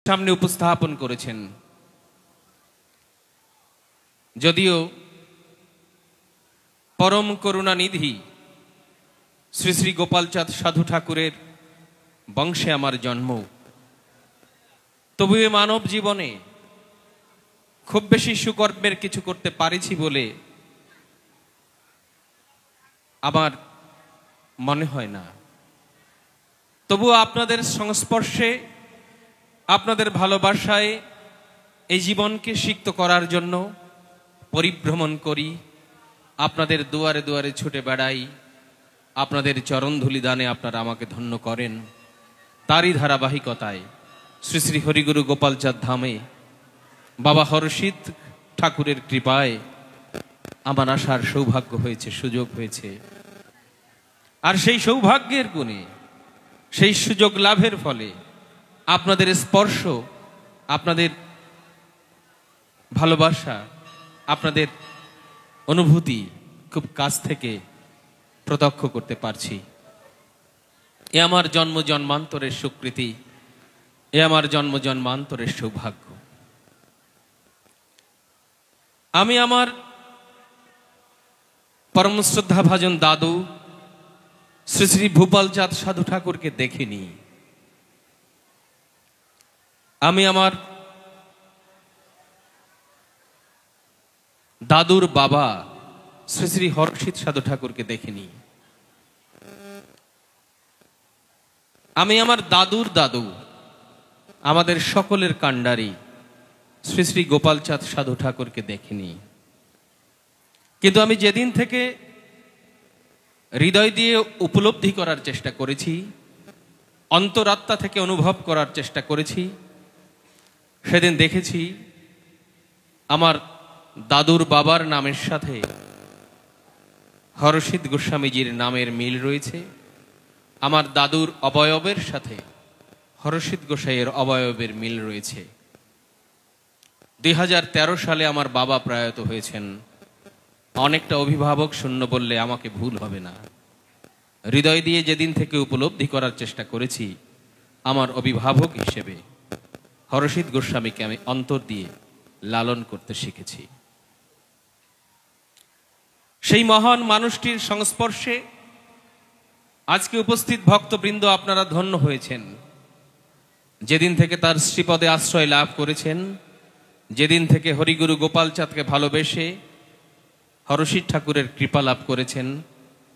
সামনে উপস্থাপন করেছেন। যদিও পরম করুণানিধি শ্রী শ্রী গোপালচাঁদ সাধু ঠাকুরের বংশে আমার জন্ম, তবু মানব জীবনে খুব বেশি সুকর্মের কিছু করতে পারেছি বলে আমার মনে হয় না। তবুও আপনাদের সংস্পর্শে, আপনাদের ভালোবাসায় এই জীবনকে সিক্ত করার জন্য পরিভ্রমণ করি, আপনাদের দুয়ারে দুয়ারে ছুটে বেড়াই, আপনাদের চরণধুলি দানে আপনারা আমাকে ধন্য করেন। তারই ধারাবাহিকতায় শ্রী শ্রী হরিগুরু গোপালচাঁদ ধামে বাবা হরষিত ঠাকুরের কৃপায় আমার আসার সৌভাগ্য হয়েছে, সুযোগ হয়েছে। আর সেই সৌভাগ্যের গুণে, সেই সুযোগ লাভের ফলে আপনাদের স্পর্শ, আপনাদের ভালোবাসা, আপনাদের অনুভূতি খুব কাছ থেকে প্রত্যক্ষ করতে পারছি। এ আমার জন্ম জন্মান্তরের স্বীকৃতি, এ আমার জন্ম জন্মান্তরের সৌভাগ্য। আমি আমার পরম শ্রদ্ধাভাজন দাদু শ্রী শ্রী ভূপালচাঁদ সাধু ঠাকুরকে দেখিনি। আমি আমার দাদুর বাবা শ্রী শ্রী হরষিত সাধু ঠাকুরকে দেখিনি। আমি আমার দাদুর দাদু, আমাদের সকলের কাণ্ডারি শ্রী শ্রী গোপালচাঁদ সাধু ঠাকুরকে দেখিনি। কিন্তু আমি যেদিন থেকে হৃদয় দিয়ে উপলব্ধি করার চেষ্টা করেছি, অন্তরাত্মা থেকে অনুভব করার চেষ্টা করেছি, সেদিন দেখেছি আমার দাদুর বাবার নামের সাথে হরষিত গোস্বামীজির নামের মিল রয়েছে, আমার দাদুর অবয়বের সাথে হরষিত গোসাইয়ের অবয়বের মিল রয়েছে। 2013 সালে আমার বাবা প্রয়াত হয়েছেন। অনেকটা অভিভাবক শূন্য বললে আমাকে ভুল হবে না। হৃদয় দিয়ে যেদিন থেকে উপলব্ধি করার চেষ্টা করেছি, আমার অভিভাবক হিসেবে হরষিত গোস্বামীকে আমি অন্তর দিয়ে লালন করতে শিখেছি। সেই মহান মানুষটির সংস্পর্শে আজকে উপস্থিত ভক্তবৃন্দ আপনারা ধন্য হয়েছেন। যেদিন থেকে তার শ্রীপদে আশ্রয় লাভ করেছেন, যেদিন থেকে হরিগুরু গোপালচাঁদকে ভালোবেসে হরষিত ঠাকুরের কৃপা লাভ করেছেন,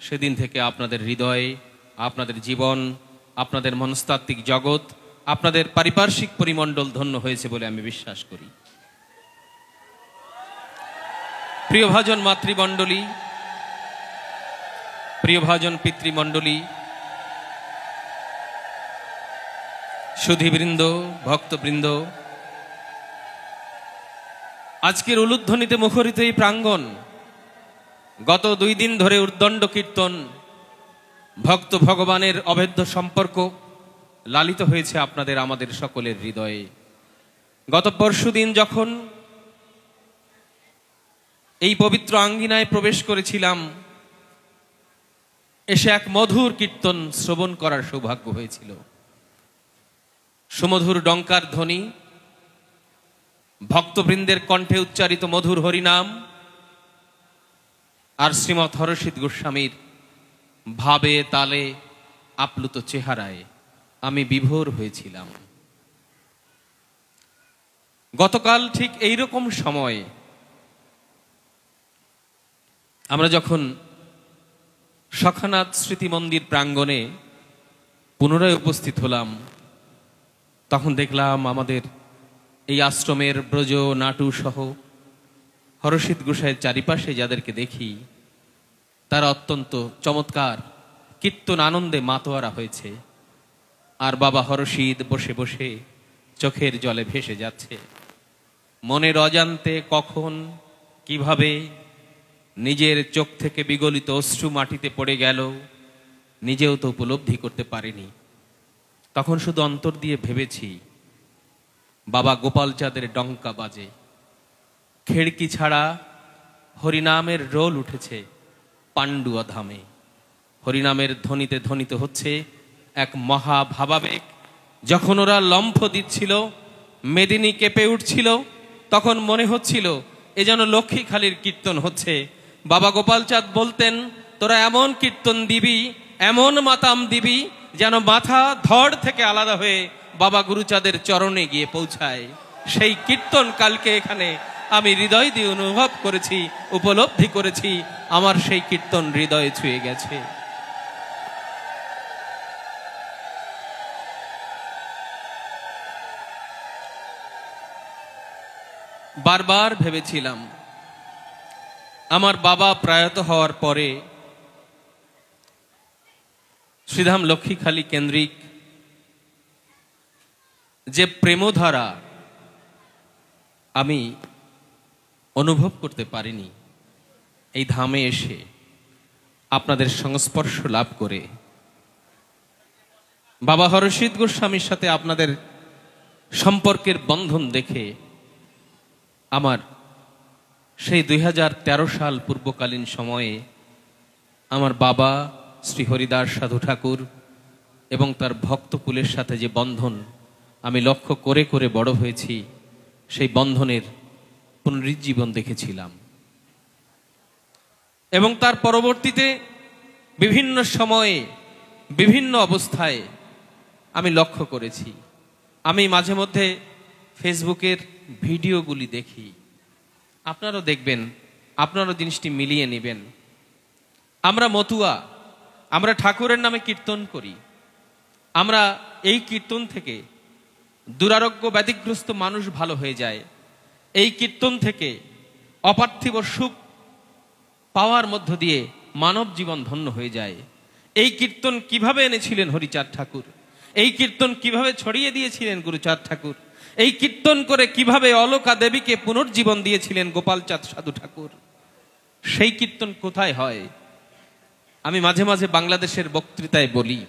সেদিন থেকে আপনাদের হৃদয়, আপনাদের জীবন, আপনাদের মনস্তাত্ত্বিক জগৎ, আপনাদের পারিপার্শ্বিক পরিমণ্ডল ধন্য হয়েছে বলে আমি বিশ্বাস করি। প্রিয়ভাজন মাতৃমণ্ডলী, প্রিয়ভাজন পিতৃমণ্ডলী, সুধীবৃন্দ, ভক্তবৃন্দ, আজকের উলুধ্বনিতে মুখরিত এই প্রাঙ্গণ, গত 2 দিন ধরে উর্দণ্ড কীর্তন, ভক্ত ভগবানের অভেদ্য সম্পর্ক লালিত হয়েছে আপনাদের আমাদের সকলের হৃদয়ে। গত পরশুদিন যখন এই পবিত্র আঙ্গিনায় প্রবেশ করেছিলাম, এসে এক মধুর কীর্তন শ্রবণ করার সৌভাগ্য হয়েছিল। সুমধুর ডঙ্কার ধ্বনি, ভক্তবৃন্দের কণ্ঠে উচ্চারিত মধুর হরিনাম, আর শ্রীমৎ হরষিত গোস্বামীর ভাবে তালে আপ্লুত চেহারায় আমি বিভোর হয়েছিলাম। গতকাল ঠিক এইরকম সময় আমরা যখন সখানাথ স্মৃতি মন্দির প্রাঙ্গণে পুনরায় উপস্থিত হলাম, তখন দেখলাম আমাদের এই আশ্রমের ব্রজ নাটু সহ হরষিত গোসাইয়ের চারিপাশে যাদেরকে দেখি, তারা অত্যন্ত চমৎকার কীর্তন আনন্দে মাতোয়ারা হয়েছে। আর বাবা হরষিত বসে বসে চোখের জলে ভেসে যাচ্ছে। মনের অজান্তে কখন কিভাবে নিজের চোখ থেকে বিগলিত অশ্রু মাটিতে পড়ে গেল, নিজেও তো উপলব্ধি করতে পারিনি। তখন শুধু অন্তর দিয়ে ভেবেছি, বাবা গোপালচাঁদের ডঙ্কা বাজে, খেড়কি ছাড়া হরিনামের রোল উঠেছে পাণ্ডুয়া ধামে। হরিনামের ধ্বনিতে ধ্বনিত হচ্ছে এক মহাভাবাবেগ। যখন ওরা লম্ফ দিচ্ছিল, মেদিনী কেঁপে উঠছিল, তখন মনে হচ্ছিল এ যেন লক্ষ্মীখালির কীর্তন হচ্ছে। বাবা গোপালচাঁদ বলতেন, তোরা এমন কীর্তন দিবি, এমন মাতাম দিবি, যেন মাথা ধড় থেকে আলাদা হয়ে বাবা গুরুচাঁদের চরণে গিয়ে পৌঁছায়। সেই কীর্তন কালকে এখানে আমি হৃদয় দিয়ে অনুভব করেছি, উপলব্ধি করেছি। আমার সেই কীর্তন হৃদয়ে ছুঁয়ে গেছে। বারবার ভেবেছিলাম আমার বাবা প্রয়াত হওয়ার পরে শ্রীধাম লক্ষ্মীখালী কেন্দ্রিক যে প্রেমধারা আমি অনুভব করতে পারিনি, এই ধামে এসে আপনাদের সংস্পর্শ লাভ করে, বাবা হরসিদ্ধ গোস্বামীর সাথে আপনাদের সম্পর্কের বন্ধন দেখে আমার সেই 2013 সাল পূর্বকালীন সময়ে আমার বাবা শ্রী হরিদাস সাধু ঠাকুর এবং তার ভক্তকুলের সাথে যে বন্ধন আমি লক্ষ্য করে করে বড় হয়েছি, সেই বন্ধনের পুনরুজ্জীবন দেখেছিলাম। এবং তার পরবর্তীতে বিভিন্ন সময়ে বিভিন্ন অবস্থায় আমি লক্ষ্য করেছি। আমি মাঝে মধ্যে ফেসবুকের ভিডিওগুলি দেখি, আপনারাও দেখবেন, আপনারাও জিনিসটি মিলিয়ে নেবেন। আমরা মতুয়া, আমরা ঠাকুরের নামে কীর্তন করি। আমরা এই কীর্তন থেকে দুরারোগ্য ব্যাধিগ্রস্ত মানুষ ভালো হয়ে যায়। এই কীর্তন থেকে অপার্থিব সুখ পাওয়ার মধ্য দিয়ে মানব জীবন ধন্য হয়ে যায়। এই কীর্তন কিভাবে এনেছিলেন হরিচাঁদ ঠাকুর, এই কীর্তন কিভাবে ছড়িয়ে দিয়েছিলেন গুরুচাঁদ ঠাকুর, এই কীর্তন করে কিভাবে অলকা দেবীকে পুনর্জীবন দিয়েছিলেন গোপালচাঁদ সাধু ঠাকুর, সেই কীর্তন কোথায় হয়? আমি মাঝে মাঝে বাংলাদেশের বক্তৃতায় বলি,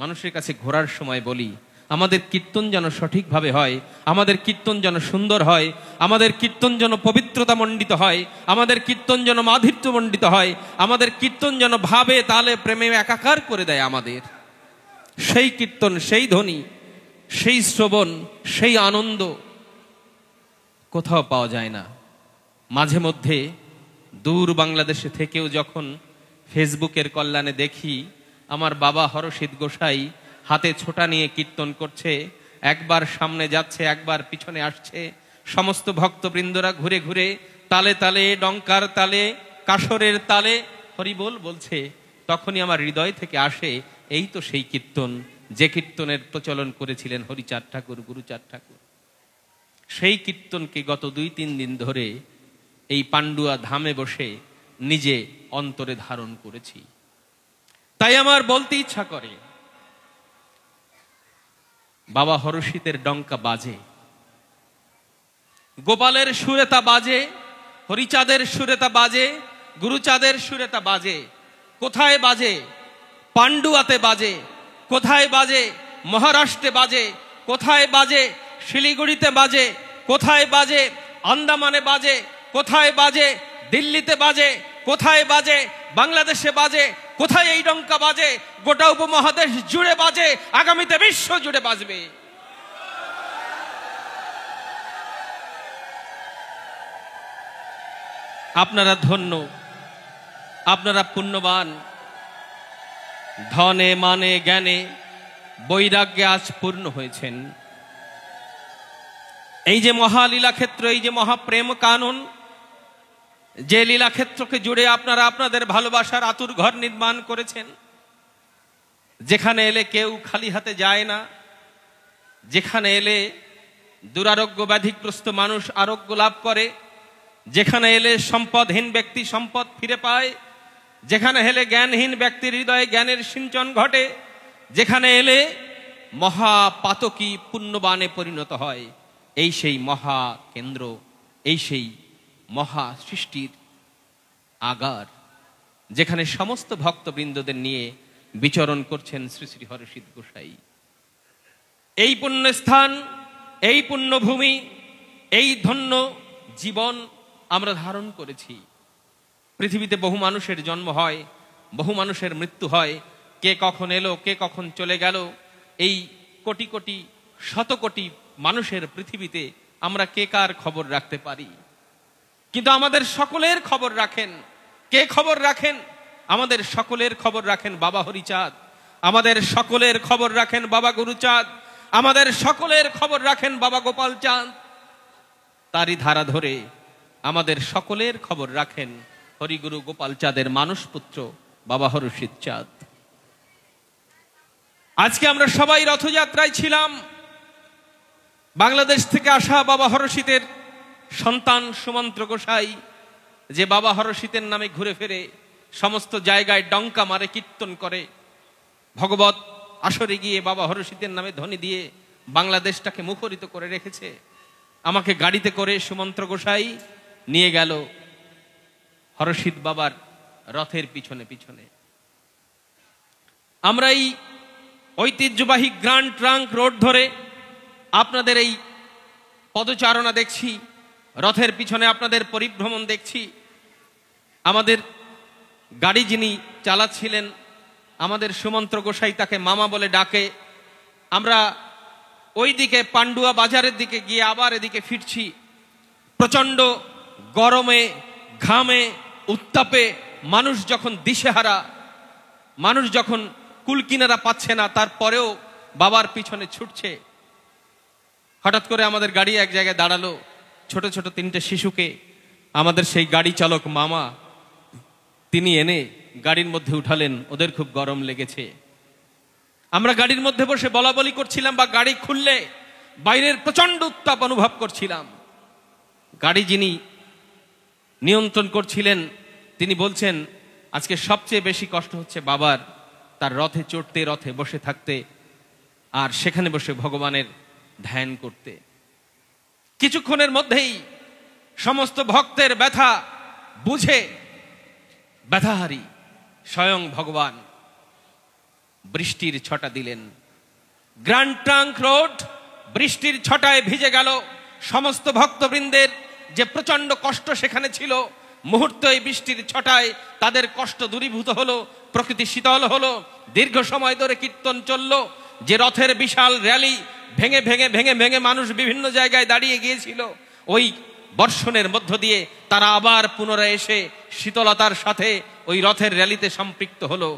মানুষের কাছে ঘোরার সময় বলি, আমাদের কীর্তন যেন সঠিকভাবে হয়, আমাদের কীর্তন যেন সুন্দর হয়, আমাদের কীর্তন যেন পবিত্রতা মণ্ডিত হয়, আমাদের কীর্তন যেন মাধুর্য মণ্ডিত হয়, আমাদের কীর্তন যেন ভাবে তালে প্রেমে একাকার করে দেয় আমাদের। সেই কীর্তন, সেই ধ্বনি, সেই শ্রবণ, সেই আনন্দ কোথাও পাওয়া যায় না। মাঝে মধ্যে দূর বাংলাদেশে থেকেও যখন ফেসবুকের কল্যাণে দেখি আমার বাবা হরসিদ্ধ গোসাই হাতে ছোটা নিয়ে কীর্তন করছে, একবার সামনে যাচ্ছে, একবার পিছনে আসছে, সমস্ত ভক্তবৃন্দরা ঘুরে ঘুরে তালে তালে, ডঙ্কার তালে, কাসরের তালে হরিবোল বলছে, তখনই আমার হৃদয় থেকে আসে, এই তো সেই কীর্তন, যে কীর্তনের প্রচলন করেছিলেন হরিচাঁদ ঠাকুর, গুরুচাঁদ ঠাকুর। সেই কীর্তনকে গত 2-3 দিন ধরে এই পান্ডুয়া ধামে বসে নিজে অন্তরে ধারণ করেছি। তাই আমার বলতে ইচ্ছা করে, বাবা হরসিদ্ধের ডঙ্কা বাজে, গোপালের সুরে তা বাজে, হরিচাঁদের সুরে তা বাজে, গুরুচাঁদের সুরে তা বাজে। কোথায় বাজে? পান্ডুয়াতে বাজে। কোথায় বাজে? মহারাষ্ট্রে বাজে। কোথায় বাজে? শিলিগুড়িতে বাজে। কোথায় বাজে? আন্দামানে বাজে। কোথায় বাজে? দিল্লিতে বাজে। কোথায় বাজে? বাংলাদেশে বাজে। কোথায় এই ডঙ্কা বাজে? গোটা উপমহাদেশ জুড়ে বাজে, আগামীতে বিশ্ব জুড়ে বাজবে। আপনারা ধন্য, আপনারা পুণ্যবান, ধনে মানে জ্ঞানে বৈরাগ্যে আজ পূর্ণ হয়েছেন। এই যে মহালীলাক্ষেত্র, এই যে মহাপ্রেম কানন, যে লীলাক্ষেত্রকে জুড়ে আপনারা আপনাদের ভালোবাসার আতুর ঘর নির্মাণ করেছেন, যেখানে এলে কেউ খালি হাতে যায় না, যেখানে এলে দুরারোগ্য ব্যাধিগ্রস্ত মানুষ আরোগ্য লাভ করে, যেখানে এলে সম্পদহীন ব্যক্তি সম্পদ ফিরে পায়, যেখানে এলে জ্ঞানহীন ব্যক্তির হৃদয়ে জ্ঞানের সিঞ্চন ঘটে, যেখানে এলে মহাপাতকী পুণ্যবানে পরিণত হয়, এই সেই মহা কেন্দ্র, এই সেই মহা সৃষ্টির আগার, যেখানে সমস্ত ভক্তবৃন্দদের নিয়ে বিচরণ করছেন শ্রী শ্রী হরসিদ্ধ গোসাই। এই পুণ্যস্থান, এই পুণ্যভূমি, এই ধন্য জীবন আমরা ধারণ করেছি। পৃথিবীতে বহু মানুষের জন্ম হয়, বহু মানুষের মৃত্যু হয়, কে কখন এলো, কে কখন চলে গেল, এই কোটি কোটি শত কোটি মানুষের পৃথিবীতে আমরা কে কার খবর রাখতে পারি? কিন্তু আমাদের সকলের খবর রাখেন কে? খবর রাখেন আমাদের সকলের খবর রাখেন বাবা হরিচাঁদ, আমাদের সকলের খবর রাখেন বাবা গুরুচাঁদ, আমাদের সকলের খবর রাখেন বাবা গোপাল চাঁদ। তারই ধারা ধরে আমাদের সকলের খবর রাখেন হরিগুরু গোপাল চাঁদের মানুষ পুত্র বাবা হরষিত চাঁদ। আজকে আমরা সবাই রথযাত্রায় ছিলাম। বাংলাদেশ থেকে আসা বাবা হরষিতের সন্তান সুমন্ত্র গোসাই, যে বাবা হরষিতের নামে ঘুরে ফিরে সমস্ত জায়গায় ডঙ্কা মারে, কীর্তন করে, ভগবত আসরে গিয়ে বাবা হরষিতের নামে ধ্বনি দিয়ে বাংলাদেশটাকে মুখরিত করে রেখেছে। আমাকে গাড়িতে করে সুমন্ত্র গোসাই নিয়ে গেল হরষিত বাবার রথের পিছনে পিছনে। আমরা এই ঐতিহ্যবাহী গ্র্যান্ড ট্রাঙ্ক রোড ধরে আপনাদের এই পদচারণা দেখছি, রথের পিছনে আপনাদের পরিভ্রমণ দেখছি। আমাদের গাড়ি যিনি চালাচ্ছিলেন আমাদের সুমন্ত্র গোসাই, তাকে মামা বলে ডাকে। আমরা ওই দিকে পান্ডুয়া বাজারের দিকে গিয়ে আবার এদিকে ফিরছি। প্রচন্ড গরমে, ঘামে, উত্তাপে মানুষ যখন দিশেহারা, মানুষ যখন কুলকিনারা পাচ্ছে না, তারপরেও বাবার পিছনে ছুটছে। হঠাৎ করে আমাদের গাড়ি এক জায়গায় দাঁড়ালো। ছোট ছোট তিনটে শিশুকে আমাদের সেই গাড়ি চালক মামা তিনি এনে গাড়ির মধ্যে উঠালেন। ওদের খুব গরম লেগেছে। আমরা গাড়ির মধ্যে বসে বলা বলি করছিলাম, বা গাড়ি খুললে বাইরের প্রচন্ড উত্তাপ অনুভব করছিলাম। গাড়ি যিনি নিয়ন্ত্রণ করছিলেন তিনি বলছেন, আজকে সবচেয়ে বেশি কষ্ট হচ্ছে বাবার, তার রথে চড়তে, রথে বসে থাকতে, আর সেখানে বসে ভগবানের ধ্যান করতে। কিছুক্ষণের মধ্যেই সমস্ত ভক্তের ব্যথা বুঝে ব্যথাহারি স্বয়ং ভগবান বৃষ্টির ছটা দিলেন। গ্র্যান্ড ট্রাঙ্ক রোড বৃষ্টির ছটায় ভিজে গেল। সমস্ত ভক্তবৃন্দের যে প্রচন্ড কষ্ট সেখানে ছিল, মুহূর্তেই বৃষ্টির ছটায় তাদের কষ্ট দূরীভূত হলো, প্রকৃতি শীতল হলো। দীর্ঘ সময় ধরে কীর্তন চলল। যে রথের বিশাল র্যালি ভেঙে ভেঙে ভেঙে ভেঙে মানুষ বিভিন্ন জায়গায় দাঁড়িয়ে গিয়েছিল, ওই বর্ষণের মধ্য দিয়ে তারা আবার পুনরায় এসে শীতলতার সাথে ওই রথের র্যালিতে সম্পৃক্ত হলো।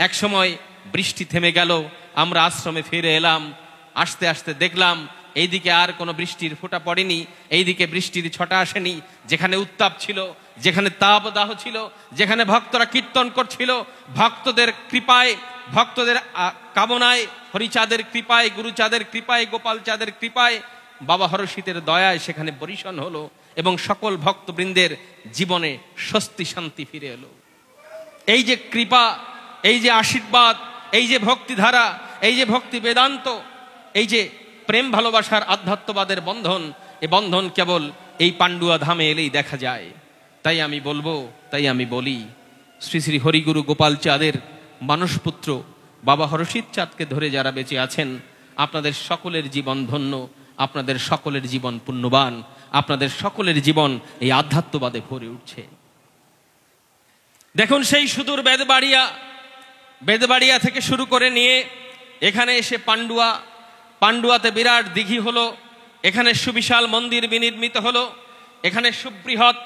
এক সময় বৃষ্টি থেমে গেল, আমরা আশ্রমে ফিরে এলাম। আস্তে আস্তে দেখলাম এইদিকে আর কোনো বৃষ্টির ফোঁটা পড়েনি, এইদিকে বৃষ্টির ছটা আসেনি। যেখানে উত্তাপ ছিল, যেখানে তাপদাহ ছিল, যেখানে ভক্তরা কীর্তন করছিল, ভক্তদের কৃপায়, ভক্তদের কামনায়, হরিচাঁদের কৃপায়, গুরুচাঁদের কৃপায়, গোপাল চাঁদের কৃপায়, বাবা হরষিতের দয়ায় সেখানে বরিশন হলো এবং সকল ভক্তবৃন্দের জীবনে স্বস্তি শান্তি ফিরে এলো। এই যে কৃপা, এই যে আশীর্বাদ, এই যে ভক্তিধারা, এই যে ভক্তি বেদান্ত, এই যে প্রেম ভালোবাসার আধ্যাত্মবাদের বন্ধন, এ বন্ধন কেবল এই পান্ডুয়া ধামে এলেই দেখা যায়। তাই আমি বলবো, তাই আমি বলি, শ্রী শ্রী হরিগুরু গোপাল চাঁদের মানসপুত্র বাবা হরষিত চাঁদকে ধরে যারা বেঁচে আছেন, আপনাদের সকলের জীবন ধন্য, আপনাদের সকলের জীবন পুণ্যবান, আপনাদের সকলের জীবন এই আধ্যাত্মবাদে ভরে উঠছে। দেখুন সেই সুদূর বেদবাড়িয়া থেকে শুরু করে নিয়ে এখানে এসে পান্ডুয়াতে বিরাট দিঘি হলো, এখানে সুবিশাল মন্দির বিনির্মিত হলো, এখানে সুবৃহৎ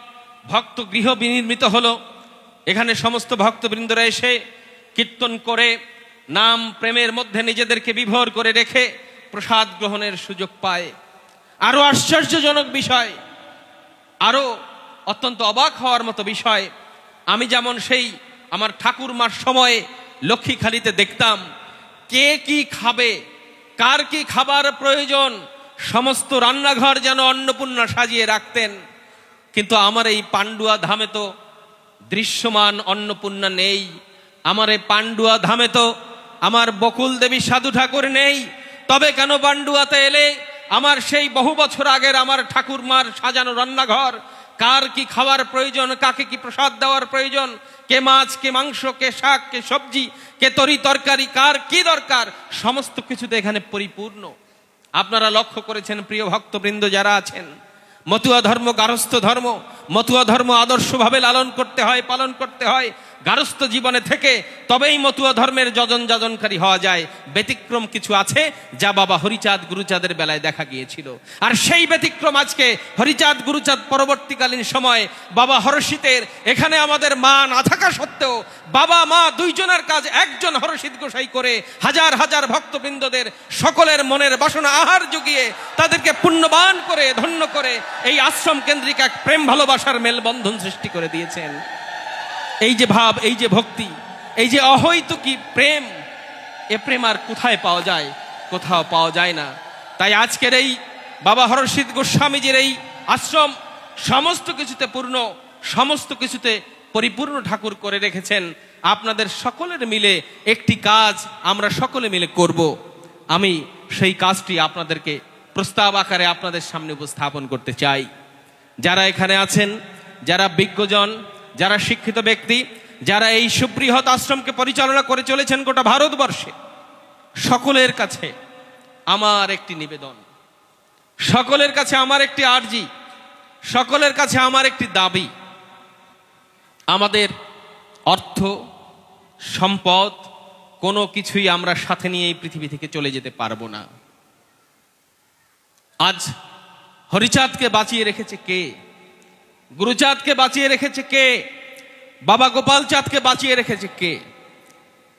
ভক্ত গৃহ বিনির্মিত হলো। এখানে সমস্ত ভক্তবৃন্দরা এসে কীর্তন করে নাম প্রেমের মধ্যে নিজেদেরকে বিভোর করে রেখে প্রসাদ গ্রহণের সুযোগ পায়। আরো আশ্চর্যজনক বিষয়, আরো অত্যন্ত অবাক হওয়ার মতো বিষয়, আমি যেমন সেই আমার ঠাকুরমার সময়ে লক্ষ্মীখালিতে দেখতাম কে কি খাবে, কার কি খাবার প্রয়োজন, সমস্ত রান্নাঘর যেন অন্নপূর্ণা সাজিয়ে রাখতেন। কিন্তু আমার এই পান্ডুয়া ধামে তো দৃশ্যমান অন্নপূর্ণা নেই। আমার এই পান্ডুয়া ধামে তো আমার বকুল দেবী সাধু ঠাকুর নেই। তবে কেন পান্ডুয়াতে এলে আমার সেই বহু বছর আগের আমার ঠাকুরমার সাজানো রান্নাঘর, কার কি খাওয়ার প্রয়োজন, কাকে কি প্রসাদ দেওয়ার প্রয়োজন, কে মাছ, কে মাংস, কে শাক, কে সবজি, কে তরি তরকারি, কার কি দরকার, সমস্ত কিছুতে এখানে পরিপূর্ণ। আপনারা লক্ষ্য করেছেন প্রিয় ভক্তবৃন্দ যারা আছেন, মতুয়া ধর্ম গারস্থ ধর্ম, মতুয়া ধর্ম আদর্শভাবে লালন করতে হয়, পালন করতে হয়। গারস্থ জীবনে থেকে তবেই মতুয়া ধর্মের যজন যাজনকারী হওয়া যায়। ব্যতিক্রম কিছু আছে যা বাবা হরিচাঁদ গুরুচাঁদের বেলায় দেখা গিয়েছিল, আর সেই ব্যতিক্রম আজকে হরিচাঁদ গুরুচাঁদ পরবর্তীকালীন সময়ে বাবা হরষিতের এখানে আমাদের মা না থাকা সত্ত্বেও বাবা মা দুইজনের কাজ একজন হরষিত গোসাই করে হাজার হাজার ভক্তবৃন্দদের সকলের মনের বাসনা আহার জুগিয়ে তাদেরকে পুণ্যবান করে ধন্য করে এই আশ্রম কেন্দ্রিক এক প্রেম ভালোবাসার মেলবন্ধন সৃষ্টি করে দিয়েছেন। এই যে ভাব, এই যে ভক্তি, এই যে অহৈতুকী প্রেম, এ প্রেম আর কোথায় পাওয়া যায়? কোথাও পাওয়া যায় না। তাই আজকের এই বাবা হরষিত গোস্বামীজির এই আশ্রম সমস্ত কিছুতে পূর্ণ, সমস্ত কিছুতে পরিপূর্ণ ঠাকুর করে রেখেছেন। আপনাদের সকলের মিলে একটি কাজ আমরা সকলে মিলে করব। আমি সেই কাজটি আপনাদেরকে প্রস্তাব আকারে আপনাদের সামনে উপস্থাপন করতে চাই। যারা এখানে আছেন, যারা বিজ্ঞজন, যারা শিক্ষিত ব্যক্তি, যারা এই সুবৃহৎ আশ্রমকে পরিচালনা করে চলেছেন গোটা ভারতবর্ষে, সকলের কাছে আমার একটি নিবেদন, সকলের কাছে আমার একটি আর্জি, সকলের কাছে আমার একটি দাবি। আমাদের অর্থ সম্পদ কোনো কিছুই আমরা সাথে নিয়ে এই পৃথিবী থেকে চলে যেতে পারবো না। আজ হরিচাঁদকে বাঁচিয়ে রেখেছে কে? গুরুচাঁদকে বাঁচিয়ে রেখেছে কে? বাবা গোপাল চাঁদকে বাঁচিয়ে রেখেছে কে?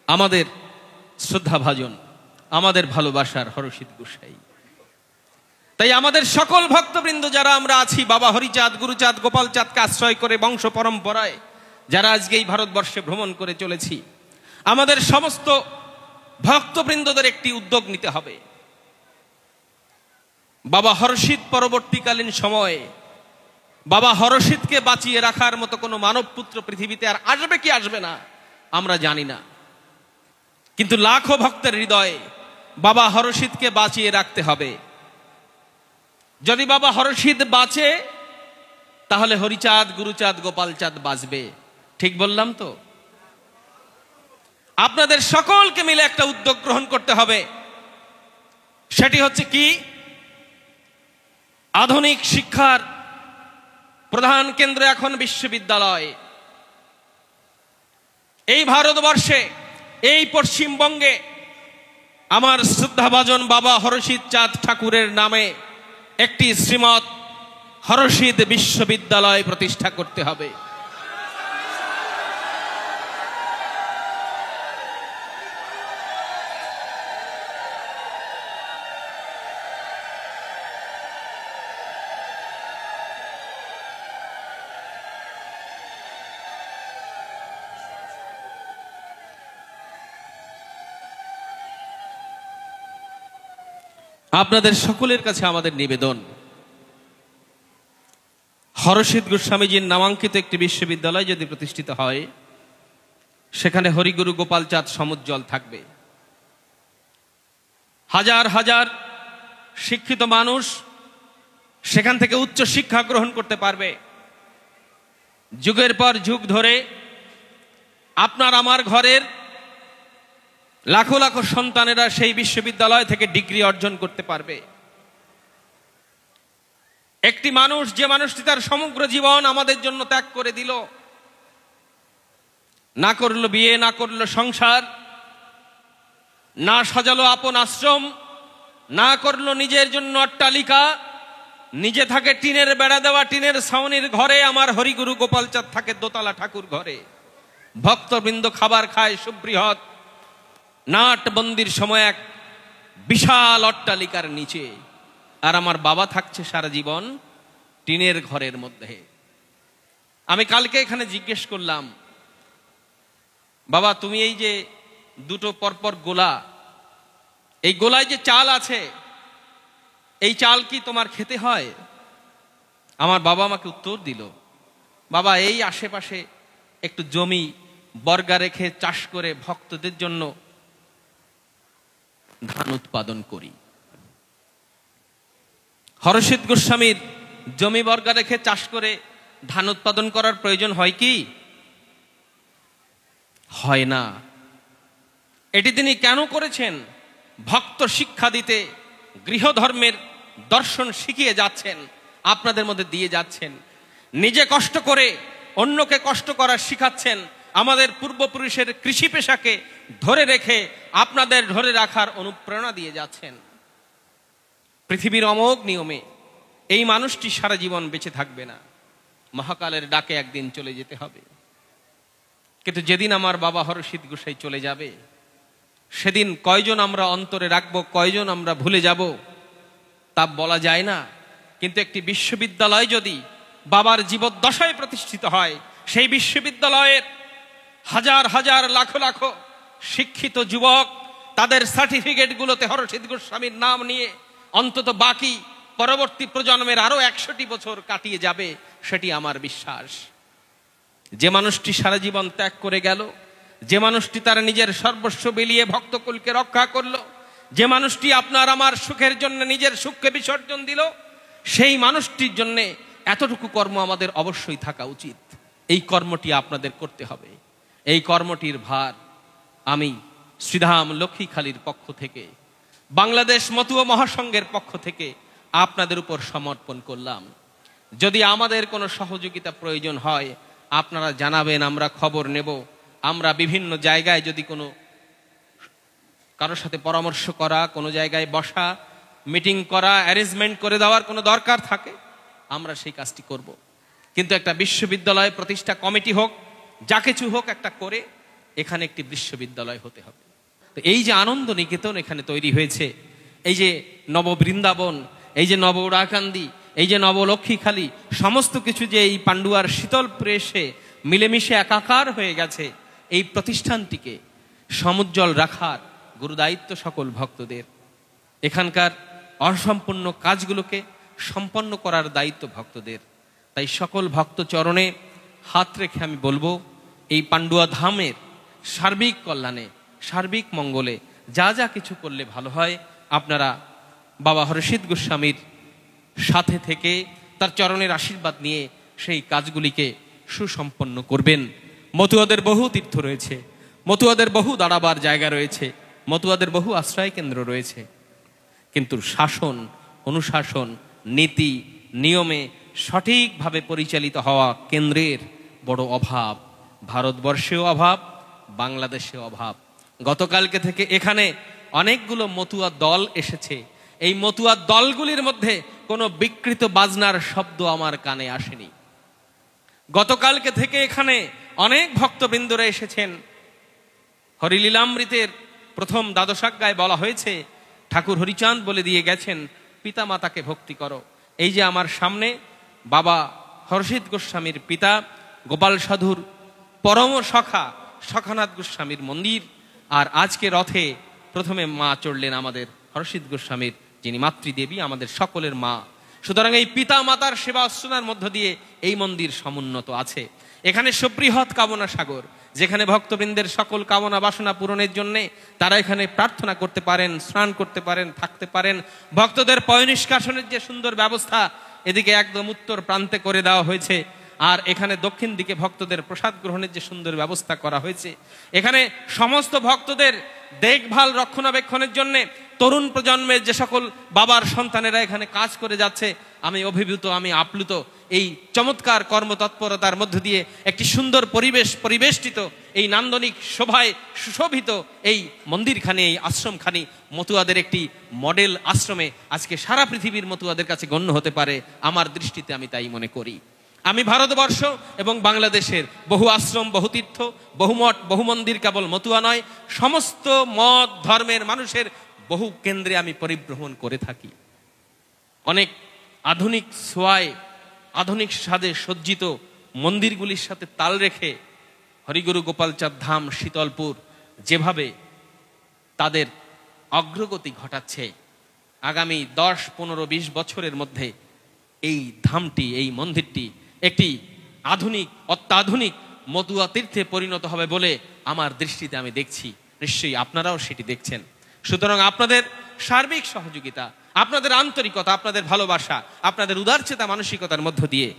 আমাদের শ্রদ্ধাভাজন, আমাদের ভালোবাসার হরষিত গোসাই। তাই আমাদের সকল ভক্তবৃন্দ যারা আমরা আছি, বাবা হরিচাঁদ, গুরুচাঁদ, গোপাল চাঁদকে আশ্রয় করে বংশ পরম্পরায় যারা আজকে এই ভারতবর্ষে ভ্রমণ করে চলেছি, আমাদের সমস্ত ভক্তবৃন্দদের একটি উদ্যোগ নিতে হবে। বাবা হরষিত পরবর্তীকালীন সময়ে বাবা হরষিতকে বাঁচিয়ে রাখার মতো কোনো মানব পুত্র পৃথিবীতে আর আসবে কি আসবে না আমরা জানি না, কিন্তু লাখো ভক্তের হৃদয়ে বাবা হরষিতকে বাঁচিয়ে রাখতে হবে। যদি বাবা হরষিত বাঁচে তাহলে হরিচাঁদ, গুরুচাঁদ, গোপাল চাঁদ বাঁচবে। ঠিক বললাম তো? আপনাদের সকলকে মিলে একটা উদ্যোগ গ্রহণ করতে হবে। সেটি হচ্ছে কি? আধুনিক শিক্ষার প্রধান কেন্দ্র এখন বিশ্ববিদ্যালয়। এই ভারতবর্ষে, এই পশ্চিমবঙ্গে আমার শ্রদ্ধাভাজন বাবা হরষিত চাঁদ ঠাকুরের নামে একটি শ্রীমৎ হরষিত বিশ্ববিদ্যালয় প্রতিষ্ঠা করতে হবে। আপনাদের সকলের কাছে আমাদের নিবেদন, হরষিত গোস্বামীজির নামাঙ্কিত একটি বিশ্ববিদ্যালয় যদি প্রতিষ্ঠিত হয়, সেখানে হরিগুরু গোপাল চাঁদ সমুজ্জ্বল থাকবে। হাজার হাজার শিক্ষিত মানুষ সেখান থেকে উচ্চ শিক্ষা গ্রহণ করতে পারবে। যুগের পর যুগ ধরে আপনার আমার ঘরের লাখো লাখো সন্তানেরা সেই বিশ্ববিদ্যালয় থেকে ডিগ্রি অর্জন করতে পারবে। একটি মানুষ, যে মানুষটি তার সমগ্র জীবন আমাদের জন্য ত্যাগ করে দিল, না করলো বিয়ে, না করলো সংসার, না সাজালো আপন আশ্রম, না করলো নিজের জন্য অট্টালিকা, নিজে থাকে টিনের বেড়া দেওয়া টিনের ছাউনির ঘরে, আমার হরিগুরু গোপাল চাঁদ থাকে দোতলা ঠাকুর ঘরে। ভক্তবৃন্দ খাবার খায় সুবৃহৎ নাটবন্দির সময় এক বিশাল অট্টালিকার নিচে, আর আমার বাবা থাকছে সারা জীবন টিনের ঘরের মধ্যে। আমি কালকে এখানে জিজ্ঞেস করলাম, বাবা তুমি এই যে দুটো পরপর গোলা, এই গোলায় যে চাল আছে, এই চাল কি তোমার খেতে হয়? আমার বাবা আমাকে উত্তর দিল, বাবা এই আশেপাশে একটু জমি বর্গা রেখে চাষ করে ভক্তদের জন্য ধান উৎপাদন করি। হরষিত গোস্বামীর জমি বর্গা রেখে চাষ করে ধান উৎপাদন করার প্রয়োজন হয় কি? হয় না। এটি তিনি কেন করেছেন? ভক্ত শিক্ষা দিতে, গৃহধর্মের দর্শন শিখিয়ে যাচ্ছেন, আপনাদের মধ্যে দিয়ে যাচ্ছেন। নিজে কষ্ট করে অন্যকে কষ্ট করা শিখাচ্ছেন, আমাদের পূর্বপুরুষের কৃষি পেশাকে ধরে রেখে আপনাদের ধরে রাখার অনুপ্রেরণা দিয়ে যাচ্ছেন। পৃথিবীর অমোঘ নিয়মে এই মানুষটি সারা জীবন বেঁচে থাকবে না, মহাকালের ডাকে একদিন চলে যেতে হবে। কিন্তু যেদিন আমার বাবা হরষিত গোসাই চলে যাবে, সেদিন কয়জন আমরা অন্তরে রাখবো, কয়জন আমরা ভুলে যাব তা বলা যায় না। কিন্তু একটি বিশ্ববিদ্যালয় যদি বাবার জীবদ্দশায় প্রতিষ্ঠিত হয়, সেই বিশ্ববিদ্যালয়ের হাজার হাজার লাখ লাখ শিক্ষিত যুবক তাদের সার্টিফিকেটগুলোতে হরষিত গোস্বামীর নাম নিয়ে অন্তত বাকি পরবর্তী প্রজন্মের আরো 100টি বছর কাটিয়ে যাবে, সেটি আমার বিশ্বাস। যে মানুষটি সারা জীবন ত্যাগ করে গেল, যে মানুষটি তার নিজের সর্বস্ব বিলিয়ে ভক্তকুলকে রক্ষা করলো, যে মানুষটি আপনার আমার সুখের জন্য নিজের সুখকে বিসর্জন দিল, সেই মানুষটির জন্য এতটুকু কর্ম আমাদের অবশ্যই থাকা উচিত। এই কর্মটি আপনাদের করতে হবে। এই কর্মটির ভার আমি শ্রীধাম লক্ষ্মীখালীর পক্ষ থেকে, বাংলাদেশ মতুয়া মহাসংঘের পক্ষ থেকে আপনাদের উপর সমর্পণ করলাম। যদি আমাদের কোনো সহযোগিতা প্রয়োজন হয় আপনারা জানাবেন, আমরা খবর নেব। আমরা বিভিন্ন জায়গায় যদি কোনো কারোর সাথে পরামর্শ করা, কোনো জায়গায় বসা, মিটিং করা, অ্যারেঞ্জমেন্ট করে দেওয়ার কোনো দরকার থাকে, আমরা সেই কাজটি করব। কিন্তু একটা বিশ্ববিদ্যালয় প্রতিষ্ঠা কমিটি হোক, যা কিছু হোক, একটা করে এখানে একটি বিশ্ববিদ্যালয় হতে হবে। তো এই যে আনন্দ নিকেতন এখানে তৈরি হয়েছে, এই যে নব বৃন্দাবন, এই যে নব উড়াকান্দি, এই যে নব লক্ষ্মীখালী, সমস্ত কিছু যে এই পান্ডুয়ার শীতলপুরে এসে মিলেমিশে একাকার হয়ে গেছে, এই প্রতিষ্ঠানটিকে সমুজ্জ্বল রাখার গুরুদায়িত্ব সকল ভক্তদের। এখানকার অসম্পূর্ণ কাজগুলোকে সম্পন্ন করার দায়িত্ব ভক্তদের। তাই সকল ভক্ত চরণে হাত রেখে আমি বলবো, এই পান্ডুয়া ধামের সার্বিক কল্যাণে, সার্বিক মঙ্গলে যা যা কিছু করলে ভালো হয়, আপনারা বাবা হরষিত গোস্বামীর সাথে থেকে তার চরণের আশীর্বাদ নিয়ে সেই কাজগুলিকে সুসম্পন্ন করবেন। মতুয়াদের বহু তীর্থ রয়েছে, মতুয়াদের বহু দাঁড়াবার জায়গা রয়েছে, মতুয়াদের বহু আশ্রয় কেন্দ্র রয়েছে, কিন্তু শাসন, অনুশাসন, নীতি, নিয়মে সঠিকভাবে পরিচালিত হওয়া কেন্দ্রের বড় অভাব। ভারতবর্ষেও অভাব, বাংলাদেশেও অভাব। গতকালকে থেকে এখানে অনেকগুলো মতুয়া দল এসেছে। এই মতুয়া দলগুলির মধ্যে কোনো বিকৃত বাজনার শব্দ আমার কানে আসেনি। গতকালকে থেকে এখানে অনেক ভক্তবৃন্দরা এসেছেন। হরিলীলামৃতের প্রথম দ্বাদশাজ্ঞায় বলা হয়েছে, ঠাকুর হরিচাঁদ বলে দিয়ে গেছেন, পিতা মাতাকে ভক্তি করো। এই যে আমার সামনে বাবা হরষিত গোস্বামীর পিতা গোপাল সাধুর পরম সখা সখানাথ গোস্বামীর মন্দির, আর আজকে রথে প্রথমে মা চড়লেন আমাদের হরষিত গোস্বামীর, যিনি মাতৃদেবী, আমাদের সকলের মা। সুতরাং এই পিতা মাতার সেবা অর্চনার মধ্য দিয়ে এই মন্দির সমুন্নত আছে। এখানে সুবৃহৎ কামনা সাগর, যেখানে ভক্তবৃন্দের সকল কামনা বাসনা পূরণের জন্য তারা এখানে প্রার্থনা করতে পারেন, স্নান করতে পারেন, থাকতে পারেন। ভক্তদের পয় নিষ্কাশনের যে সুন্দর ব্যবস্থা এদিকে একদম উত্তর প্রান্তে করে দেওয়া হয়েছে, আর এখানে দক্ষিণ দিকে ভক্তদের প্রসাদ গ্রহণের যে সুন্দর ব্যবস্থা করা হয়েছে। এখানে সমস্ত ভক্তদের দেখভাল রক্ষণাবেক্ষণের জন্য তরুণ প্রজন্মের যে সকল বাবার সন্তানেরা এখানে কাজ করে যাচ্ছে, আমি অভিভূত, আমি আপ্লুত। এই চমৎকার কর্মতৎপরতার মধ্য দিয়ে একটি সুন্দর পরিবেষ্টিত এই নান্দনিক শোভায় সুশোভিত এই মন্দিরখানি, এই আশ্রমখানি মতুয়াদের একটি মডেল আশ্রমে আজকে সারা পৃথিবীর মতুয়াদের কাছে গণ্য হতে পারে। আমার দৃষ্টিতে আমি তাই মনে করি। আমি ভারতবর্ষ এবং বাংলাদেশের বহু আশ্রম, বহু তীর্থ, বহু মঠ, বহু মন্দির কেবল মতুয়া নয়, সমস্ত মত ধর্মের মানুষের বহু কেন্দ্রে আমি পরিভ্রমণ করে থাকি। অনেক আধুনিক ছোঁয়ায়, আধুনিক স্বাদে সজ্জিত মন্দিরগুলির সাথে তাল রেখে হরিগুরু গোপালচাঁদ ধাম শীতলপুর যেভাবে তাদের অগ্রগতি ঘটাচ্ছে, আগামী 10, 15, 20 বছরের মধ্যে এই ধামটি, এই মন্দিরটি একটি আধুনিক, অত্যাধুনিক মতুয়া তীর্থে পরিণত হবে বলে আমার দৃষ্টিতে আমি দেখছি। নিশ্চয়ই আপনারাও সেটি দেখছেন। সুতরাং আপনাদের সার্বিক সহযোগিতা, আপনাদের আন্তরিকতা, আপনাদের ভালোবাসা, আপনাদের উদারচেতা মানসিকতার মধ্য দিয়ে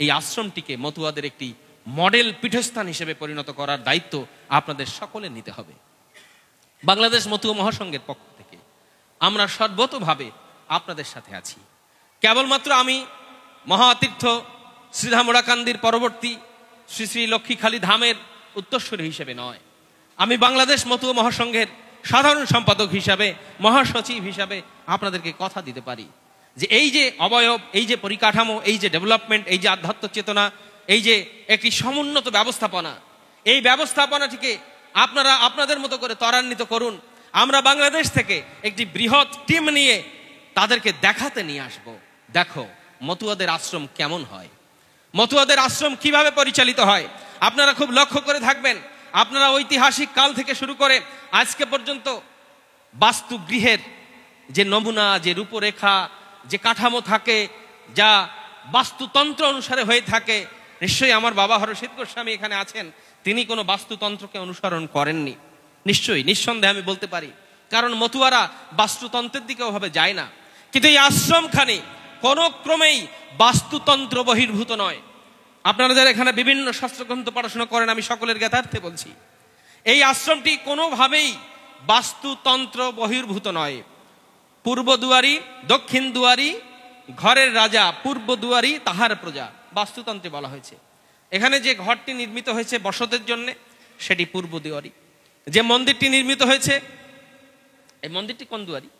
এই আশ্রমটিকে মতুয়াদের একটি মডেল পীঠস্থান হিসেবে পরিণত করার দায়িত্ব আপনাদের সকলে নিতে হবে। বাংলাদেশ মতুয়া মহাসংঘের পক্ষ থেকে আমরা সর্বতোভাবে আপনাদের সাথে আছি। কেবলমাত্র আমি মহাতীর্থ শ্রীধাম ওড়াকান্দির পরবর্তী শ্রী শ্রী লক্ষ্মীখালী ধামের উত্তরসূরি হিসেবে নয়, আমি বাংলাদেশ মতুয়া মহাসংঘের সাধারণ সম্পাদক হিসাবে, মহাসচিব হিসাবে আপনাদেরকে কথা দিতে পারি যে এই যে অবয়ব, এই যে পরিকাঠামো, এই যে ডেভেলপমেন্ট, এই যে আধ্যাত্ম চেতনা, এই যে একটি সমুন্নত ব্যবস্থাপনা, এই ব্যবস্থাপনাটিকে আপনারা আপনাদের মতো করে ত্বরান্বিত করুন। আমরা বাংলাদেশ থেকে একটি বৃহৎ টিম নিয়ে তাদেরকে দেখাতে নিয়ে আসব, দেখো মতুয়াদের আশ্রম কেমন হয়, মতুয়াদের আশ্রম কিভাবে পরিচালিত হয়। আপনারা খুব লক্ষ্য করে থাকবেন, আপনারা ঐতিহাসিক কাল থেকে শুরু করে আজকে পর্যন্ত বাস্তুগৃহের যে নমুনা, যে রূপরেখা, যে কাঠামো থাকে, যা বাস্তুতন্ত্র অনুসারে হয়ে থাকে, নিশ্চয়ই আমার বাবা হরসিদ্ধ গোস্বামী এখানে আছেন, তিনি কোনো বাস্তুতন্ত্রকে অনুসরণ করেননি, নিশ্চয়ই নিঃসন্দেহে আমি বলতে পারি, কারণ মতুয়ারা বাস্তুতন্ত্রের দিকে ওভাবে যায় না। কিন্তু এই আশ্রমখানি কোনো ক্রমেই বাস্তুতন্ত্র বহির্ভূত নয়। আপনারা যারা এখানে বিভিন্ন শাস্ত্রগ্রন্থ পড়াশোনা করেন, আমি সকলের জ্ঞাতার্থে বলছি, এই আশ্রমটি কোনোভাবেই বাস্তুতন্ত্র বহির্ভূত নয়। পূর্ব দুয়ারি, দক্ষিণ দুয়ারি, ঘরের রাজা, পূর্ব দুয়ারি তাহার প্রজা, বাস্তুতন্ত্রে বলা হয়েছে। এখানে যে ঘরটি নির্মিত হয়েছে বসতের জন্য, সেটি পূর্ব দুয়ারি। যে মন্দিরটি নির্মিত হয়েছে, এই মন্দিরটি কোন দুয়ারি?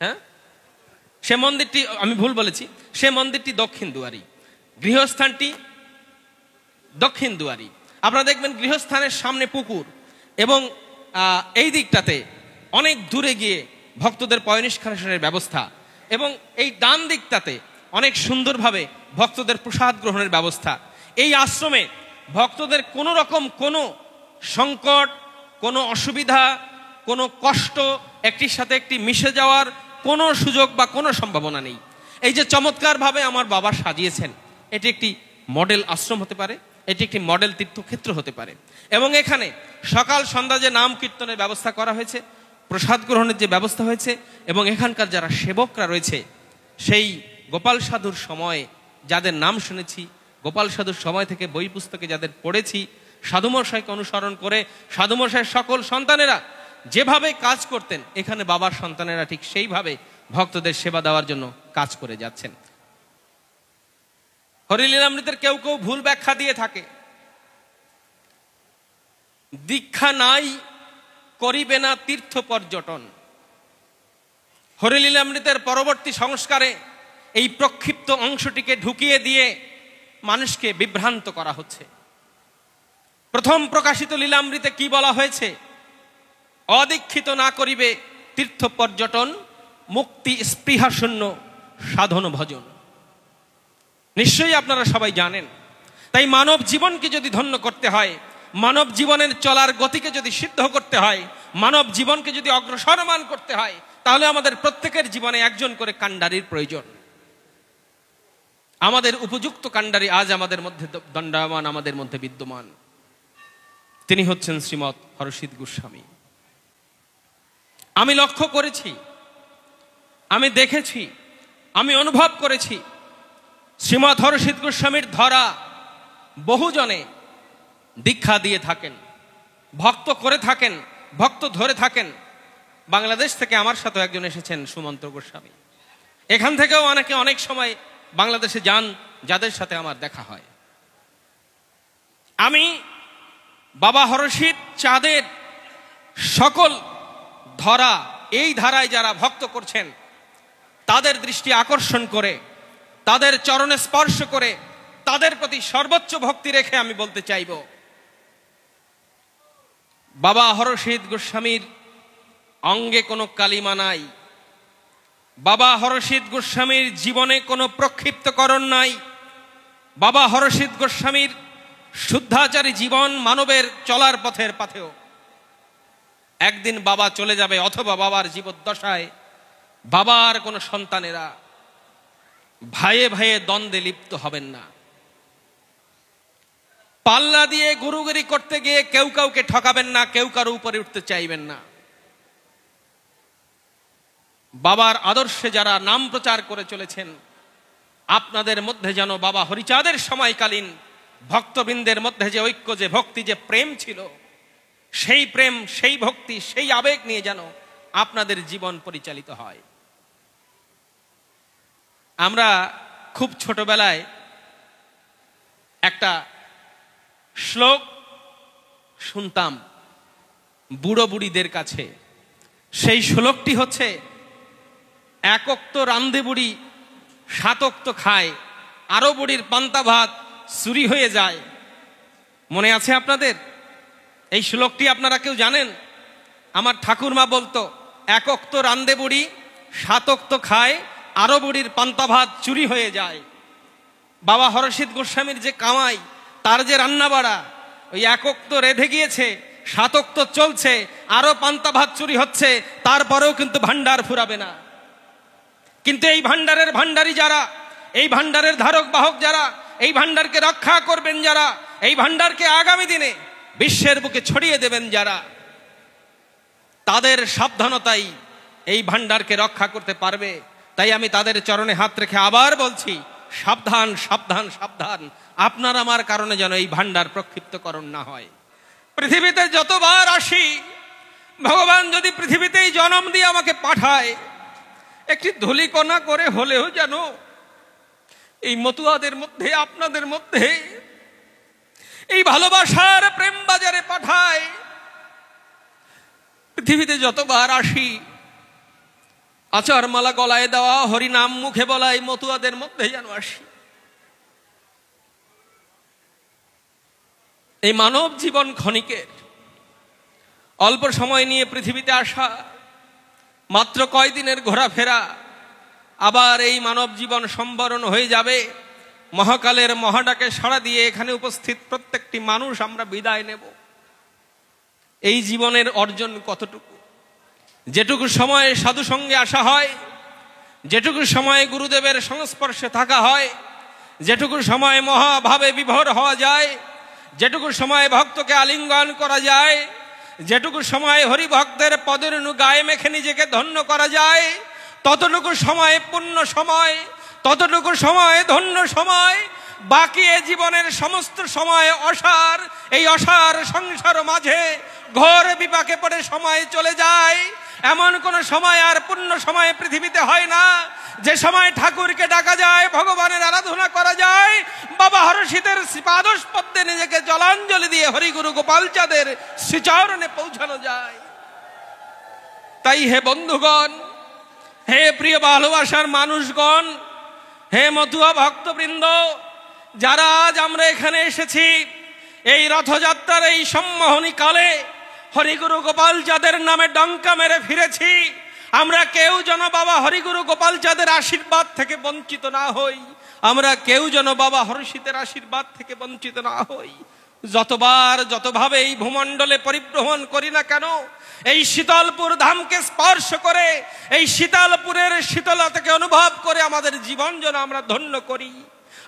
হ্যাঁ, সে মন্দিরটি, আমি ভুল বলেছি, সে মন্দিরটি দক্ষিণ দুয়ারি। গৃহস্থানটি দক্ষিণ দুয়ারি। আপনারা দেখবেন গৃহস্থানের সামনে পুকুর, এবং এই দিকটাতে অনেক দূরে গিয়ে ভক্তদের পয়নিষ্কাশনের ব্যবস্থা, এবং এই ডান দিকটাতে অনেক সুন্দরভাবে ভক্তদের প্রসাদ গ্রহণের ব্যবস্থা। এই আশ্রমে ভক্তদের কোনো রকম কোনো সংকট, কোনো অসুবিধা, কোনো কষ্ট একটির সাথে একটি মিশে যাওয়ার কোনো সুযোগ বা কোনো সম্ভাবনা নেই। এই যে চমৎকারভাবে আমার বাবা সাজিয়েছেন, এটি একটি মডেল আশ্রম হতে পারে, এটি একটি মডেল তীর্থক্ষেত্র হতে পারে। এবং এখানে সকাল সন্ধ্যা যে নাম কীর্তনের ব্যবস্থা করা হয়েছে, প্রসাদ গ্রহণের যে ব্যবস্থা হয়েছে, এবং এখানকার যারা সেবকরা রয়েছে, সেই গোপাল সাধুর সময় যাদের নাম শুনেছি, গোপাল সাধুর সময় থেকে বই পুস্তকে যাদের পড়েছি, সাধুমশাইকে অনুসরণ করে সাধুমশাইয়ের সকল সন্তানেরা যেভাবে কাজ করতেন, এখানে বাবার সন্তানেরা ঠিক সেইভাবে ভক্তদের সেবা দেওয়ার জন্য কাজ করে যাচ্ছেন। হরিলীলামৃতের কেউ কেউ ভুল ব্যাখ্যা দিয়ে থাকে, দীক্ষা নাই করিবে না তীর্থ পর্যটন। হরিলীলামৃতের পরবর্তী সংস্কারে এই প্রক্ষিপ্ত অংশটিকে ঢুকিয়ে দিয়ে মানুষকে বিভ্রান্ত করা হচ্ছে। প্রথম প্রকাশিত লীলামৃতে কি বলা হয়েছে? অদীক্ষিত না করিবে তীর্থ পর্যটন, মুক্তি স্পৃহাশূন্য সাধন ভজন। নিশ্চয়ই আপনারা সবাই জানেন। তাই মানব জীবনকে যদি ধন্য করতে হয়, মানব জীবনের চলার গতিকে যদি সিদ্ধ করতে হয়, মানব জীবনকে যদি অগ্রসরমান করতে হয়, তাহলে আমাদের প্রত্যেকের জীবনে একজন করে কাণ্ডারির প্রয়োজন। আমাদের উপযুক্ত কাণ্ডারি আজ আমাদের মধ্যে দণ্ডায়মান, আমাদের মধ্যে বিদ্যমান। তিনি হচ্ছেন শ্রীমৎ হরসিদ্ধ গোস্বামী। আমি লক্ষ্য করেছি, আমি দেখেছি, আমি অনুভব করেছি, শ্রীমৎ হরসিদ্ধ গোস্বামীর ধরা বহুজনে দীক্ষা দিয়ে থাকেন, ভক্ত করে থাকেন, ভক্ত ধরে থাকেন। বাংলাদেশ থেকে আমার সাথে একজন এসেছেন, সুমন্ত গোস্বামী। এখান থেকেও অনেকে অনেক সময় বাংলাদেশে যান, যাদের সাথে আমার দেখা হয়। আমি বাবা হরসিদ্ধ চাঁদের সকল ধরা, এই ধারায় যারা ভক্ত করছেন, তাদের দৃষ্টি আকর্ষণ করে, তাদের চরণে স্পর্শ করে, তাদের প্রতি সর্বোচ্চ ভক্তি রেখে আমি বলতে চাইব, বাবা হরসিদ্ধ গোস্বামীর অঙ্গে কোনো কালিমা নাই, বাবা হরসিদ্ধ গোস্বামীর জীবনে কোনো প্রক্ষিপ্তকরণ নাই, বাবা হরসিদ্ধ গোস্বামীর শুদ্ধাচারী জীবন মানবের চলার পথের পাথেও। একদিন বাবা চলে যাবে, অথবা বাবার জীবদ্দশায় বাবার কোনো সন্তানেরা ভাইয়ে ভাইয়ে দ্বন্দ্বে লিপ্ত হবেন না। পাল্লা দিয়ে গুরুগিরি করতে গিয়ে কেউ কাউকে ঠকাবেন না, কেউ কারো উপরে উঠতে চাইবেন না। বাবার আদর্শে যারা নাম প্রচার করে চলেছেন, আপনাদের মধ্যে যেন বাবা হরিচাঁদের সময়কালীন ভক্তবৃন্দের মধ্যে যে ঐক্য, যে ভক্তি, যে প্রেম ছিল, সেই প্রেম, সেই ভক্তি, সেই আবেগ নিয়ে যেন আপনাদের জীবন পরিচালিত হয়। আমরা খুব ছোটবেলায় একটা শ্লোক শুনতাম বুড়ো বুড়িদের কাছে, সেই শ্লোকটি হচ্ছে, এক অক্ত রান্ধে বুড়ি, সাত অক্ত খায়, আরো বুড়ির পান্তা ভাত চুরি হয়ে যায়। মনে আছে আপনাদের? এই শ্লোকটি আপনারা কেউ জানেন? আমার ঠাকুরমা বলতো, এক অক্ত রান্ধে বুড়ি, সাত অক্ত খায়, আরো বুড়ির পান্তা ভাত চুরি হয়ে যায়। বাবা হরসিদ্ধ গোস্বামীর যে কামাই, তার যে রান্না বাড়া, ওই এক অক্ত রেঁধে গিয়েছে, সাত অক্ত চলছে, আরো পান্তা ভাত চুরি হচ্ছে, তারপরেও কিন্তু ভান্ডার ফুরাবে না। কিন্তু এই ভান্ডারের ভান্ডারী যারা, এই ভান্ডারের ধারক বাহক যারা, এই ভান্ডারকে রক্ষা করবেন যারা, এই ভান্ডারকে আগামী দিনে বিশ্বের বুকে ছড়িয়ে দেবেন যারা, তাদের সাবধানতাই এই ভান্ডারকে রক্ষা করতে পারবে। তাই আমি তাদের চরণে হাত রেখে আবার বলছি, সাবধান সাবধান সাবধান, আপনার আমার কারণে যেন এই ভান্ডার প্রক্ষিপ্তকরণ না হয়। পৃথিবীতে যতবার আসি, ভগবান যদি পৃথিবীতেই জন্ম দিয়ে আমাকে পাঠায়, একটি ধূলিকণা করে হলেও যেন এই মতুয়াদের মধ্যে, আপনাদের মধ্যে এই ভালোবাসার প্রেম বাজারে পাঠায়। পৃথিবীতে যতবার আসি, আচার মালা গলায় দেওয়া, হরিনাম মুখে বলা এই মতুয়াদের মধ্যে যেন আসি। এই মানব জীবন ক্ষণিকের, অল্প সময় নিয়ে পৃথিবীতে আসা, মাত্র কয়দিনের ঘোরাফেরা, আবার এই মানব জীবন সম্বরণ হয়ে যাবে। মহাকালের মহাডাকে সাড়া দিয়ে এখানে উপস্থিত প্রত্যেকটি মানুষ আমরা বিদায় নেব। এই জীবনের অর্জন কতটুকু? যেটুকু সময় সাধু সঙ্গে আসা হয়, যেটুকু সময় গুরুদেবের সংস্পর্শে থাকা হয়, যেটুকু সময় মহাভাবে বিভোর হওয়া যায়, যেটুকু সময় ভক্তকে আলিঙ্গন করা যায়, যেটুকু সময় হরিভক্তের পদরেণু গায়ে মেখে নিজেকে ধন্য করা যায়, ততটুকু সময় পূর্ণ সময়, ততটুকু সময় ধন্য সময়। বাকি এ জীবনের সমস্ত সময় অসার, এই অসার সংসার মাঝে ঘোর বিপাকে পড়ে সময় চলে যায়। এমন কোন সময় আর পূর্ণ সময় পৃথিবীতে হয় না যে সময় ঠাকুরকে ডাকা যায়, ভগবানের আরাধনা করা যায়, বাবা হরসিদের পাদস্পর্শে নিজেকে জলাঞ্জলি দিয়ে হরিগুরু গোপালচাঁদের শ্রীচরণে পৌঁছানো যায়। তাই হে বন্ধুগণ, হে প্রিয় ভালোবাসার মানুষগণ, হে মতুয়া ভক্তবৃন্দ, যারা আজ আমরা এখানে এসেছি, এই রথযাত্রার এই সম্মোহনী কালে হরিগুরু গোপালচাঁদের নামে ডঙ্কা মেরে ফিরেছি, আমরা কেউ যেন বাবা হরিগুরু গোপালচাঁদের আশীর্বাদ থেকে বঞ্চিত না হই, আমরা কেউ যেন বাবা হরসিদের আশীর্বাদ থেকে বঞ্চিত না হই। যতবার যতভাবে এই ভূমণ্ডলে পরিভ্রমণ করি না কেন, এই শীতলপুর ধামকে স্পর্শ করে, এই শীতলপুরের শীতলতাকে অনুভব করে আমাদের জীবন যেন আমরা ধন্য করি,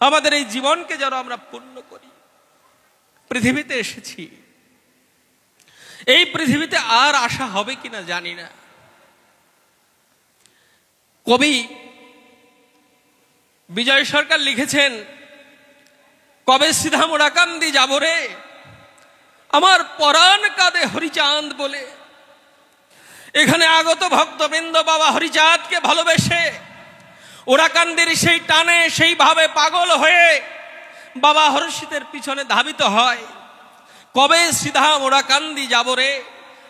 আমাদের এই জীবনকে যেন আমরা পূর্ণ করি। পৃথিবীতে এসেছি, এই পৃথিবীতে আর আসা হবে কিনা জানি না। কবি বিজয় সরকার লিখেছেন, কবে সিধা মোড়াকান্দি যাব রে, আমার পরাণ কাঁদে হরিচাঁদ বলে। এখানে আগত ভক্তবৃন্দ বাবা হরিচাঁদকে ভালোবেসে ওরাকান্দির সেই টানে, সেই ভাবে পাগল হয়ে বাবা হরসিদের পিছনে ধাবিত হয়। কবে সিধা ওরাকান্দি যাব রে,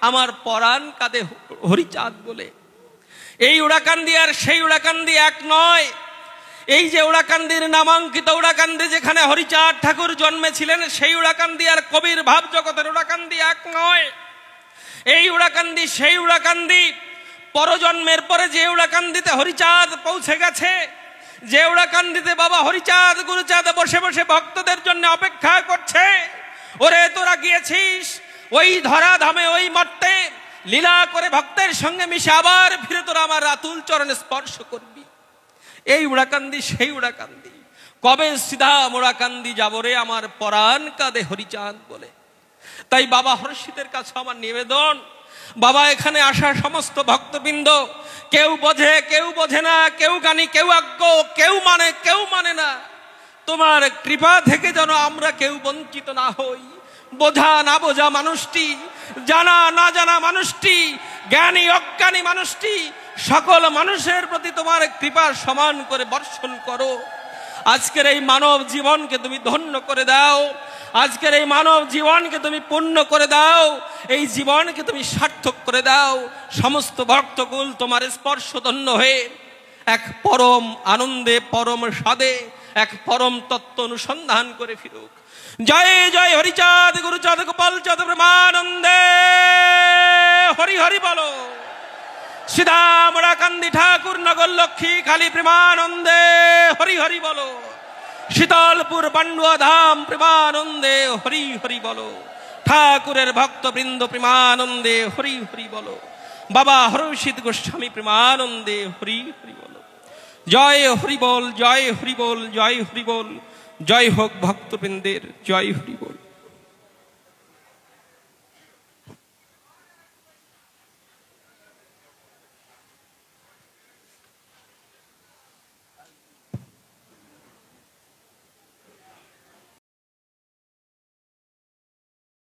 আমার পরাণ কাঁদে হরিচাঁদ বলে। এই ওরাকান্দি আর সেই ওরাকান্দি এক নয়। এই যে ওরাকান্দির নামাঙ্কিত ওরাকান্দি, যেখানে হরিচাঁদ ঠাকুর জন্মেছিলেন, সেই ওরাকান্দি আর কবির ভাব জগতের ওরাকান্দি এক নয়। এই ওরাকান্দি সেই ওরাকান্দি, পরজন্মের পরে যে ওরাকান্দিতে হরিচাঁদ পৌঁছে গেছে, যে ওরাকান্দিতে বাবা হরিচাঁদ গুরুচাঁদ বসে বসে ভক্তদের জন্য অপেক্ষা করছে। ওরে তোরা গিয়েছিস ওই ধরাধামে, ওই মর্তে লীলা করে ভক্তের সঙ্গে মিশে আবার ফিরে তোরা আমার রাতুল চরণে স্পর্শ করবি। এই উড়াকান্দি সেই উড়াকান্দি, কবে সিধা মোড়াকান্দি যাব রে, আমার পরাণ কাঁদে হরিচাঁদ বলে। তাই বাবা হরসিদের কাছে আমার নিবেদন, বাবা এখানে আসা সমস্ত ভক্তবৃন্দ, কেউ বোঝে কেউ বোঝে না, কেউ জ্ঞানী কেউ অজ্ঞ, কেউ মানে কেউ মানে না, তোমার কৃপা থেকে যেন আমরা কেউ বঞ্চিত না হই। বোঝা না বোঝা মানুষটি, জানা না জানা মানুষটি, জ্ঞানী অজ্ঞানী মানুষটি, সকল মানুষের প্রতি তোমার কৃপা সমান করে বর্ষণ করো। আজকের এই মানব জীবনকে তুমি ধন্য করে দাও। আজকের এই মানব জীবনকে তুমি পূর্ণ করে দাও, এই জীবনকে তুমি সার্থক করে দাও। সমস্ত ভক্তকুল তোমার স্পর্শধন্য হয়ে এক পরম আনন্দে, পরম স্বাদে, এক পরম তত্ত্ব অনুসন্ধান করে ফিরুক। জয় জয় হরিচাঁদ গুরুচাঁদ গোপাল চাঁদ প্রেমানন্দে হরি হরি বলো। শ্রীদামরাকান্দি ঠাকুর নগর লক্ষ্মী খালি প্রেমানন্দে হরি হরি বলো। শীতলপুর পান্ডুয়া ধাম প্রেমানন্দে হরি হরি বলো। ঠাকুরের ভক্তবৃন্দ প্রেমানন্দে হরি হরি বলো। বাবা হরষিত গোস্বামী প্রেমানন্দে হরি হরি বলো। জয় হরি বল, জয় হরি বল, জয় হরি বল। জয় হোক ভক্তবৃন্দের, জয় হরি বল।